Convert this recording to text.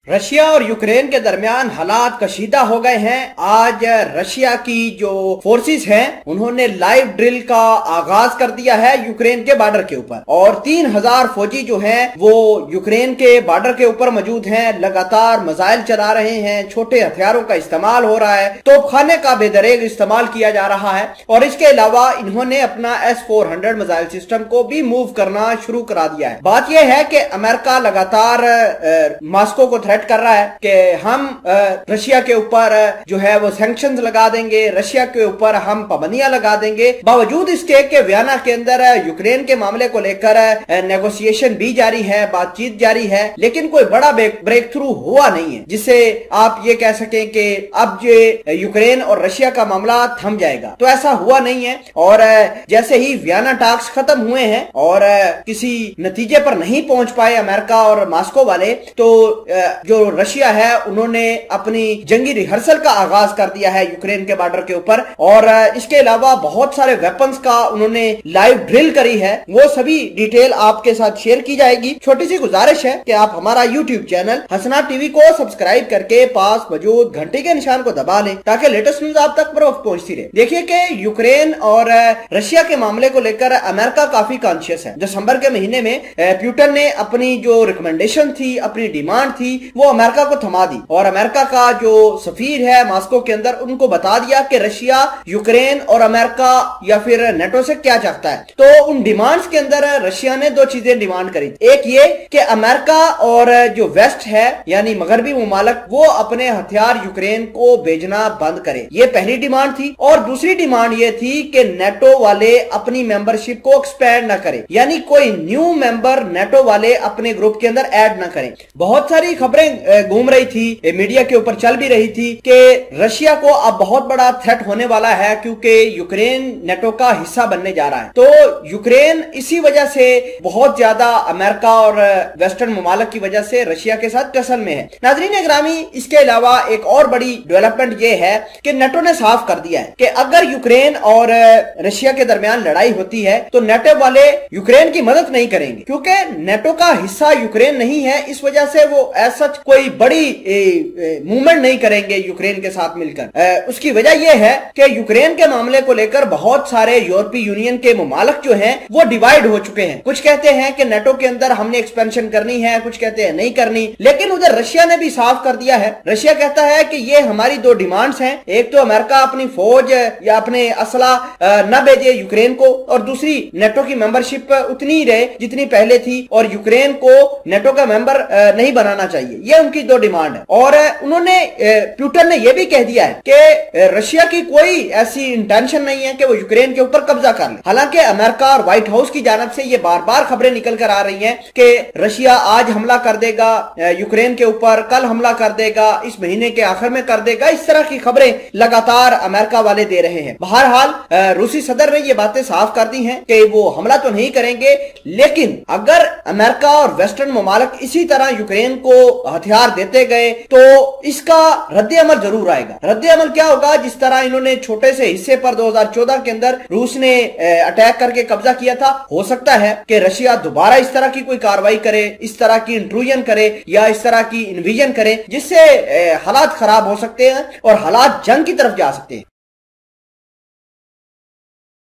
Russia और Ukraine के दरमियान हालात कशीदा हो गए हैं। आज रशिया की जो फोर्सेस हैं उन्होंने लाइव ड्रिल का आगाज कर दिया है यूक्रेन के बॉर्डर के ऊपर और 3000 फौजी जो हैं वो यूक्रेन के बॉर्डर के ऊपर मौजूद हैं। लगातार मिसाइल चला रहे हैं, छोटे हथियारों का इस्तेमाल हो रहा है, तोपखाने का बेदरेग इस्तेमाल किया जा रहा है और इसके अलावा इन्होंने अपना S-400 मिसाइल सिस्टम को भी मूव करना शुरू करा दिया है। बात यह है कि अमेरिका लगातार मॉस्को को थ्रेट कर रहा है कि हम रशिया के ऊपर जो है वो सैंक्शंस लगा देंगे, रशिया के ऊपर हम पाबंदियां लगा देंगे। बावजूद इसके कि वियना के अंदर यूक्रेन के मामले को लेकर नेगोशिएशन भी जारी है, बातचीत जारी है, लेकिन कोई बड़ा ब्रेक थ्रू हुआ नहीं है जिससे आप ये कह सकें कि अब ये यूक्रेन और रशिया का मामला थम जाएगा। तो ऐसा हुआ नहीं है और जैसे ही वियना टॉक्स खत्म हुए हैं और किसी नतीजे पर नहीं पहुंच पाए अमेरिका और मॉस्को वाले, तो जो रशिया है उन्होंने अपनी जंगी रिहर्सल का आगाज कर दिया है यूक्रेन के बॉर्डर के ऊपर और इसके अलावा बहुत सारे वेपन्स का उन्होंने लाइव ड्रिल करी है। वो सभी डिटेल आपके साथ शेयर की जाएगी। छोटी सी गुजारिश है कि आप हमारा यूट्यूब चैनल हसना टीवी को सब्सक्राइब करके पास मौजूद घंटे के निशान को दबा लें ताकि लेटेस्ट न्यूज आप तक बर वक्त पहुंचती रहे। देखिए कि यूक्रेन और रशिया के मामले को लेकर अमेरिका काफी कॉन्शियस है। दिसंबर के महीने में पुतिन ने अपनी जो रिकमेंडेशन थी, अपनी डिमांड थी, वो अमेरिका को थमा दी और अमेरिका का जो सफीर है मॉस्को के अंदर उनको बता दिया कि रशिया यूक्रेन और अमेरिका या फिर नेटो से क्या चाहता है। तो उन डिमांड्स के अंदर रशिया ने दो चीजें डिमांड करी। एक ये कि अमेरिका और जो वेस्ट है यानी मगरबी मुमालिक वो अपने हथियार यूक्रेन को भेजना बंद करे, ये पहली डिमांड थी। और दूसरी डिमांड ये थी कि नेटो वाले अपनी मेंबरशिप को एक्सपैंड ना करें, यानी कोई न्यू मेंबर नेटो वाले अपने ग्रुप के अंदर ऐड ना करें। बहुत सारी खबरें घूम रही थी, मीडिया के ऊपर चल भी रही थी कि रशिया को अब बहुत बड़ा थ्रेट होने वाला है क्योंकि यूक्रेन नेटो का हिस्सा बनने जा रहा है। तो यूक्रेन इसी वजह से बहुत ज्यादा अमेरिका और वेस्टर्न ममालिक की वजह से रशिया के साथ टसल में है। नाजरीन ग्रामी, इसके अलावा एक और बड़ी डेवलपमेंट यह है कि नेटो ने साफ कर दिया है कि अगर यूक्रेन और रशिया के दरमियान लड़ाई होती है तो नेटो वाले यूक्रेन की मदद नहीं करेंगे क्योंकि नेटो का हिस्सा यूक्रेन नहीं है। इस वजह से वो ऐसा कोई बड़ी मूवमेंट नहीं करेंगे यूक्रेन के साथ मिलकर। उसकी वजह यह है कि यूक्रेन के मामले को लेकर बहुत सारे यूरोपीय यूनियन के ममालिक जो हैं वो डिवाइड हो चुके हैं। कुछ कहते हैं कि नेटो के अंदर हमने एक्सपेंशन करनी है, कुछ कहते हैं नहीं करनी। लेकिन उधर रशिया ने भी साफ कर दिया है। रशिया कहता है कि ये हमारी दो डिमांड्स हैं, एक तो अमेरिका अपनी फौज या अपने असला न भेजे यूक्रेन को और दूसरी नेटो की मेंबरशिप उतनी ही रहे जितनी पहले थी और यूक्रेन को नेटो का मेंबर नहीं बनाना चाहिए। ये उनकी दो डिमांड है। और उन्होंने पुतिन ने यह भी कह दिया है कि रशिया की कोई ऐसी इंटेंशन नहीं है कि वो यूक्रेन के ऊपर कब्जा कर ले। हालांकि अमेरिका और व्हाइट हाउस की जानब से ये बार बार खबरें निकल कर आ रही हैं कि रशिया आज हमला कर देगा यूक्रेन के ऊपर, कल हमला कर देगा, इस महीने के आखिर में कर देगा। इस तरह की खबरें लगातार अमेरिका वाले दे रहे हैं। बहरहाल रूसी सदर ने ये बातें साफ कर दी हैं कि वो हमला तो नहीं करेंगे, लेकिन अगर अमेरिका और वेस्टर्न ममालिक इसी तरह यूक्रेन को हथियार देते गए तो इसका रद्द अमल जरूर आएगा। रद्द अमल क्या होगा? जिस तरह इन्होंने छोटे से हिस्से पर 2014 के अंदर रूस ने अटैक करके कब्जा किया था, हो सकता है कि रशिया दोबारा इस तरह की कोई कार्रवाई करे, इस तरह की इंट्रूजन करे या इस तरह की इन्वीजन करे जिससे हालात खराब हो सकते हैं और हालात जंग की तरफ जा सकते हैं।